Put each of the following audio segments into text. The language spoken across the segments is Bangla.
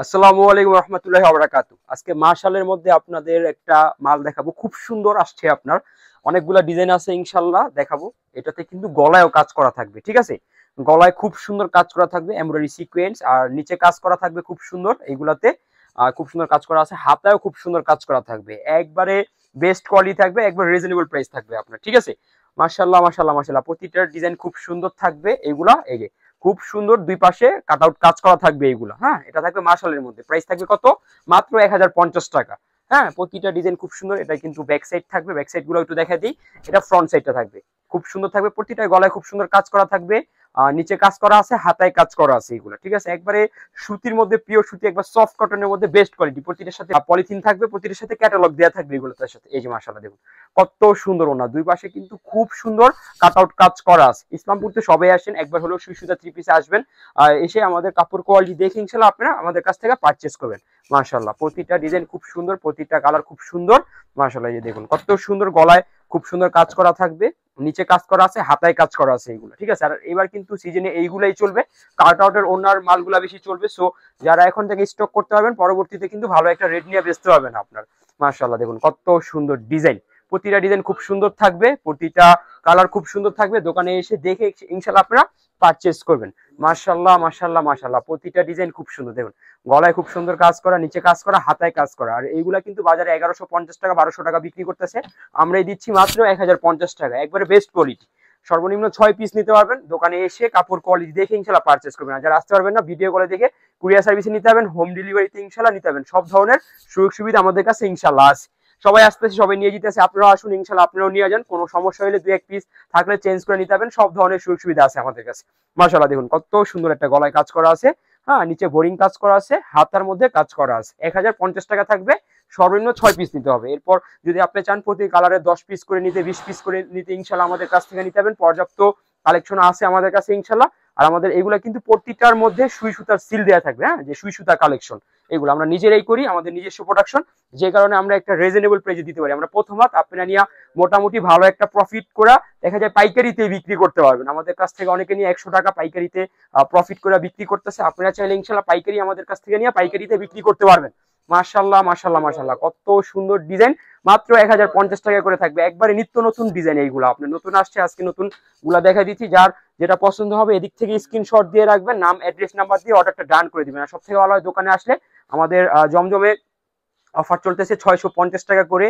আসসালামু আলাইকুম রহমতুল্লাহি ওয়া বারাকাতু। আজকে মাশালের মধ্যে আপনাদের একটা মাল দেখাবো, খুব সুন্দর আসছে। আপনার অনেকগুলা ডিজাইন আছে, ইনশাল্লাহ দেখাবো। এটাতে কিন্তু গলায়ও কাজ করা থাকবে, ঠিক আছে। গলায় খুব সুন্দর কাজ করা থাকবে, এমব্রয়ডারি সিকোয়েন্স, আর নিচে কাজ করা থাকবে খুব সুন্দর এইগুলাতে। খুব সুন্দর কাজ করা আছে, হাতায়ও খুব সুন্দর কাজ করা থাকবে, একবারে বেস্ট কোয়ালিটি থাকবে, একবার রিজনেবল প্রাইস থাকবে আপনার, ঠিক আছে। মাশাল্লাহ মাশাল্লাহ মাশাল্লাহ, প্রতিটার ডিজাইন খুব সুন্দর থাকবে। এগুলা এই যে খুব সুন্দর দুই পাশে কাট আউট কাজ করা থাকবে এইগুলা। হ্যাঁ, এটা থাকবে মাশালের মধ্যে। প্রাইস থাকবে কত? মাত্র 1050 টাকা। হ্যাঁ, প্রতিটা ডিজাইন খুব সুন্দর। এটা কিন্তু ব্যাক সাইড থাকবে, ব্যাক সাইড গুলো একটু দেখা দিই। এটা ফ্রন্ট সাইডটা থাকবে, খুব সুন্দর থাকবে। প্রতিটা গলায় খুব সুন্দর কাজ করা থাকবে, নিচে কাজ করা আছে, হাতায় কাজ করা আছে এগুলো, ঠিক আছে। একবারে সুতির মধ্যে, পিওর সুতি, একবার সফট কটনের মধ্যে বেস্ট কোয়ালিটি। প্রতিটার সাথে পলিথিন থাকবে, প্রতিটার সাথে ক্যাটালগ দেওয়া থাকবে এগুলোর সাথে। এই যে মাশাআল্লাহ দেখুন কত সুন্দর ওনা, দুই পাশে কিন্তু খুব সুন্দর কাট আউট কাজ করা আছে। ইসলামপুর তো সবাই আসেন, একবার হলেও সুই সুতা থ্রি পিসে আসবেন, এসে আমাদের কাপড় কোয়ালিটি দেখে ইনশাল্লাহ আপনারা আমাদের কাছ থেকে পারচেস করবেন। মাশাআল্লাহ, প্রতিটা ডিজাইন খুব সুন্দর, প্রতিটা কালার খুব সুন্দর। মাশাআল্লাহ, এই দেখুন কত সুন্দর, গলায় খুব সুন্দর কাজ করা থাকবে, নিচে কাজ করা আছে, হাতায় কাজ করা আছে এইগুলো, ঠিক আছে। আর এবার কিন্তু সিজনে এইগুলাই চলবে, কাট আউটের ওনার মালগুলা বেশি চলবে। সো যারা এখন থেকে স্টক করতে পারবেন, পরবর্তীতে কিন্তু ভালো একটা রেট নিয়ে বেচতে পারবেন আপনার। মাশাআল্লাহ, দেখুন কত সুন্দর ডিজাইন, প্রতিটা ডিজাইন খুব সুন্দর থাকবে, প্রতিটা কালার খুব সুন্দর থাকবে। দোকানে এসে দেখে ইনশাল্লাহ আপনারা পারচেস করবেন। মাশাআল্লাহ মাশাআল্লাহ মাশাআল্লাহ, প্রতিটা ডিজাইন খুব সুন্দর। দেখুন গলায় খুব সুন্দর কাজ করা, নিচে কাজ করা, হাতায় কাজ করা। আর এইগুলা কিন্তু বাজারে 1150 টাকা 1200 টাকা বিক্রি করতেছে, আমরাই দিচ্ছি মাত্র 1050 টাকা, একবারে বেস্ট কোয়ালিটি। সর্বনিম্ন 6 পিস নিতে পারবেন। দোকানে এসে কাপড় কোয়ালিটি দেখে ইনশাল্লাহ পারচেস করবেন। আর যারা আসতে পারবেন না, ভিডিও কলে দেখে কুরিয়ার সার্ভিসে নিতে পারবেন, হোম ডেলিভারিতে ইনশাল্লাহ নিতে পারবেন। সব ধরনের সুযোগ সুবিধা আমাদের কাছে ইনশাল্লাহ আছে। সবাই আসতেছে, সবাই নিয়ে যেতেছে, আপনারাও আসুন ইনশাল্লাহ, আপনারাও নিয়ে যান। কোনো সমস্যা হলে 2-1 পিস থাকলে চেঞ্জ করে নিতে পারবেন। সব ধরনের সুযোগ সুবিধা আছে আমাদের কাছে। মাশাআল্লাহ, দেখুন কত সুন্দর একটা গলায় কাজ করা আছে, হ্যাঁ, নিচে বোরিং কাজ করা আছে, হাতার মধ্যে কাজ করা আছে। 1050 টাকা থাকবে, সর্বনিম্ন 6 পিস নিতে হবে। এরপর যদি আপনি চান প্রতি কালারে 10 পিস করে নিতে, 20 পিস করে নিতে, ইনশাল্লাহ আমাদের কাছ থেকে নিতে পারবেন। পর্যাপ্ত কালেকশন আছে আমাদের কাছে ইনশাল্লাহ। আর আমাদের এগুলা কিন্তু প্রতিটার মধ্যে সুই সুতার সিল দেওয়া থাকবে, হ্যাঁ, যে সুই সুতা কালেকশন এগুলো আমরা নিজেরাই করি, আমাদের নিজস্ব প্রোডাকশন, যে কারণে আমরা একটা রিজনেবল প্রাইসে দিতে পারি। আমরা প্রথমত আপনারা নিয়ে মোটামুটি ভালো একটা প্রফিট করা, দেখা যায় পাইকারিতে বিক্রি করতে পারবেন। আমাদের কাছ থেকে অনেকে নিয়ে 100 টাকা পাইকারিতে প্রফিট করে বিক্রি করতেছে। আপনারা চাইলে ইনশাল্লাহ পাইকারি আমাদের কাছ থেকে নিয়ে পাইকারিতে বিক্রি করতে পারবেন। মাশাআল্লাহ মাশাআল্লাহ মাশাআল্লাহ, কত সুন্দর ডিজাইন, মাত্র 1050 টাকা করে থাকবে। একবারে নিত্য নতুন ডিজাইন এইগুলো, আপনি নতুন আসছে আজকে নতুন গুলা দেখা দিচ্ছি। যার যেটা পছন্দ হবে এদিক থেকে স্ক্রিনশট দিয়ে রাখবেন, নাম অ্যাড্রেস নাম্বার দিয়ে অর্ডারটা ডান করে দিবেন। আর সব থেকে ভালো হয় দোকানে আসলে আমাদের জমজমে অফার চলতেছে 650 টাকা করে।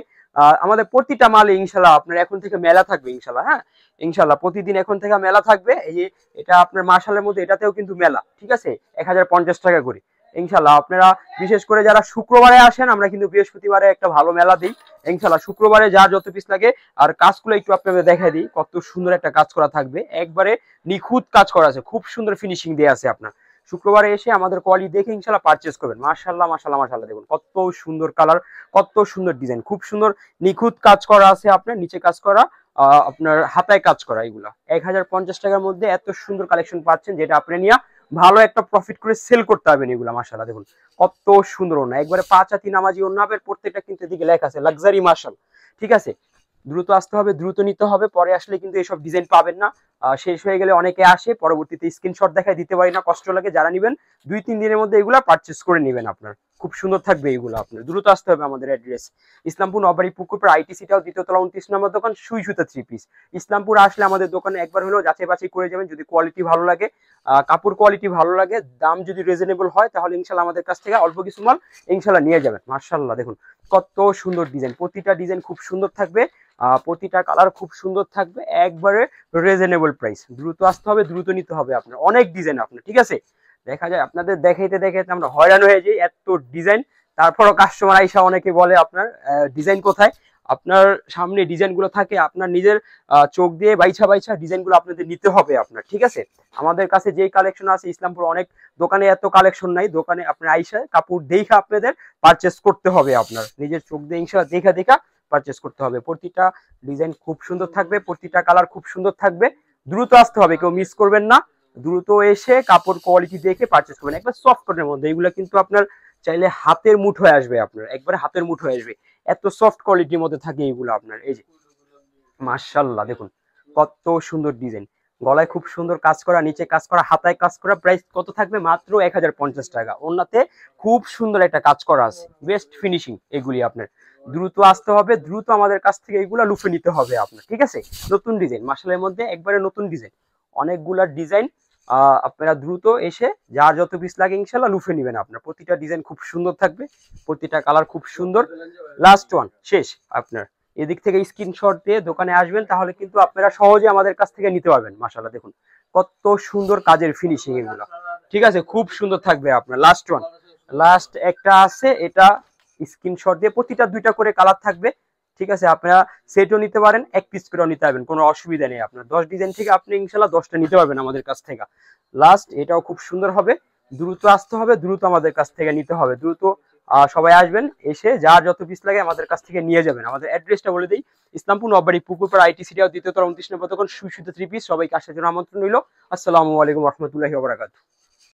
আমাদের প্রতিটা মালে ইনশাল্লাহ আপনার এখন থেকে মেলা থাকবে ইনশাল্লাহ। হ্যাঁ, ইনশাল্লাহ প্রতিদিন এখন থেকে মেলা থাকবে। এই যে এটা আপনার মার্শালের মধ্যে, এটাতেও কিন্তু মেলা, ঠিক আছে, 1050 টাকা করে ইনশাল্লাহ। আপনারা বিশেষ করে যারা শুক্রবারে আসেন, আমরা কিন্তু বৃহস্পতিবারে একটা ভালো মেলা দিই ইনশাল্লাহ। শুক্রবারে যার যত পিস লাগে। আর কাজগুলো একটু আপনাদের দেখাই দিই, কত সুন্দর একটা কাজ করা থাকবে, একবারে নিখুঁত কাজ করা আছে, খুব সুন্দর ফিনিশিং দেওয়া আছে। আপনার শুক্রবারে এসে আমাদের কোয়ালিটি দেখে ইনশাল্লাহ পারচেস করবেন। মাশাআল্লাহ মাশাআল্লাহ মাশাআল্লাহ, দেখুন কত সুন্দর কালার, কত সুন্দর ডিজাইন, খুব সুন্দর নিখুঁত কাজ করা আছে। আপনার নিচে কাজ করা, আপনার হাতায় কাজ করা, এগুলা 1050 টাকার মধ্যে এত সুন্দর কালেকশন পাচ্ছেন, যেটা আপনি নিয়ে ভালো একটা প্রফিট করে সেল করতে পারবেন এগুলা। মাশাআল্লাহ, দেখুন কত সুন্দর ওনা, একবারে 5 হাতি নামাজি ওনা হবে। প্রত্যেকটা কিন্তু এদিকে লেখা আছে লাক্সারি মার্শাল, ঠিক আছে। দ্রুত আসতে হবে, দ্রুত নিতে হবে, পরে আসলে কিন্তু এইসব ডিজাইন পাবেন না। শেষ হয়ে গেলে অনেকে আসে, পরবর্তীতে স্ক্রিনশট দেখায় দিতে পারি না, কষ্ট লাগে। যারা নিবেন 2-3 দিনের মধ্যে এগুলা পারচেস করে নেবেন। আপনার খুব সুন্দর থাকবে এগুলো, আপনার দ্রুত আসতে হবে। আমাদের অ্যাড্রেস ইসলামপুর নবাড়ি পুকুরপাড় আইটিসিটাও, দ্বিতীয় তলা 29 নম্বর দোকান, সুই সুতা থ্রি পিস। ইসলামপুর আসলে আমাদের দোকানে একবার হলেও যাচাই বাছাই করে যাবেন। যদি কোয়ালিটি ভালো লাগে, কাপড় কোয়ালিটি ভালো লাগে, দাম যদি রিজনেবল হয়, তাহলে ইনশাল্লাহ আমাদের কাছ থেকে অল্প কিছু মাল ইনশাল্লাহ নিয়ে যাবেন। মাশাআল্লাহ, দেখুন কত সুন্দর ডিজাইন, প্রতিটা ডিজাইন খুব সুন্দর থাকবে, প্রতিটা কালার খুব সুন্দর থাকবে, একবারে রিজনেবল প্রাইস। দ্রুত আসতে হবে, দ্রুত নিতে হবে। আপনার অনেক ডিজাইন আপনার, ঠিক আছে। দেখা যায় আপনাদের দেখাইতে দেখাইতে আমরা হয়রান হয়ে যাই, এত ডিজাইন। তারপরও কাস্টমার আইসা অনেকে বলে আপনার ডিজাইন কোথায়। আপনার সামনে ডিজাইন গুলো থাকে, আপনার নিজের চোখ দিয়ে বাইছা বাইছা ডিজাইন গুলো আপনাদের নিতে হবে আপনার, ঠিক আছে। আমাদের কাছে যেই কালেকশন আছে, ইসলামপুর অনেক দোকানে এত কালেকশন নাই। দোকানে আপনার আইসা কাপড় দেখা আপনাদের পারচেস করতে হবে, আপনার নিজের চোখ দিয়ে ইনশাআল্লাহ দেখা দেখা পারচেস করতে হবে। প্রতিটা ডিজাইন খুব সুন্দর থাকবে, প্রতিটা কালার খুব সুন্দর থাকবে। দ্রুত আসতে হবে, কেউ মিস করবেন না। দ্রুত এসে কাপড় কোয়ালিটি দেখে পারচেস করবেন। একবার সফট কটনের মধ্যে, এগুলো কিন্তু আপনার চাইলে হাতের মুঠো হয়ে আসবে, আপনার একবারে হাতের মুঠো হয়ে আসবে, এত সফট কোয়ালিটির মধ্যে থাকে এইগুলো আপনার। এই যে মাশাআল্লাহ, দেখুন কত সুন্দর ডিজাইন, গলায় খুব সুন্দর কাজ করা, নিচে কাজ করা, হাতায় কাজ করা। প্রাইস কত থাকবে? মাত্র 1050 টাকা। ওনাতে খুব সুন্দর একটা কাজ করা আছে, বেস্ট ফিনিশিং। এগুলি আপনার দ্রুত আসতে হবে, দ্রুত আমাদের কাছ থেকে এগুলা লুফে নিতে হবে আপনার, ঠিক আছে? নতুন ডিজাইন, মাশালের মধ্যে একবারে নতুন ডিজাইন, অনেকগুলা ডিজাইন। আপনারা দ্রুত এসে যার যত পিস লাগে ইনশাল্লাহ লুফে নেবেন। আপনার প্রতিটা ডিজাইন খুব সুন্দর থাকবে, প্রতিটা কালার খুব সুন্দর। লাস্ট ওয়ান শেষ। আপনার এদিক থেকে স্ক্রিনশট দিয়ে দোকানে আসবেন, তাহলে কিন্তু আপনারা সহজে আমাদের কাছ থেকে নিতে পারবেন। মাশাআল্লাহ দেখুন কত সুন্দর কাজের ফিনিশিং এগুলো, ঠিক আছে? খুব সুন্দর থাকবে আপনার। লাস্ট ওয়ান, লাস্ট একটা আছে, এটা স্ক্রিনশট দিয়ে প্রতিটা 2টা করে কালার থাকবে, ঠিক আছে? আপনারা সেটও নিতে পারেন, এক পিস করেও নিতে পারবেন, কোনো অসুবিধা নেই। আপনার 10 ডিজাইন থেকে আপনি ইনশাল্লাহ 10টা নিতে পারবেন আমাদের কাছ থেকে। লাস্ট এটাও খুব সুন্দর হবে, দ্রুত আসতে হবে, দ্রুত আমাদের কাছ থেকে নিতে হবে, দ্রুত সবাই আসবেন, এসে যার যত পিস লাগে আমাদের কাছ থেকে নিয়ে যাবেন। আমাদের অ্যাড্রেসটা বলে দিই, ইসলামপুর নববাড়ি পুকুরপাড়া ITC-টা 2য় তলা 29 নম্বর দোকান, সুইসুতে 3 পিস। সবাইকে আসার জন্য আমন্ত্রণ রইল। আসসালামু আলাইকুম রহমতুল্লাহি ওয়া বারাকাতুহু।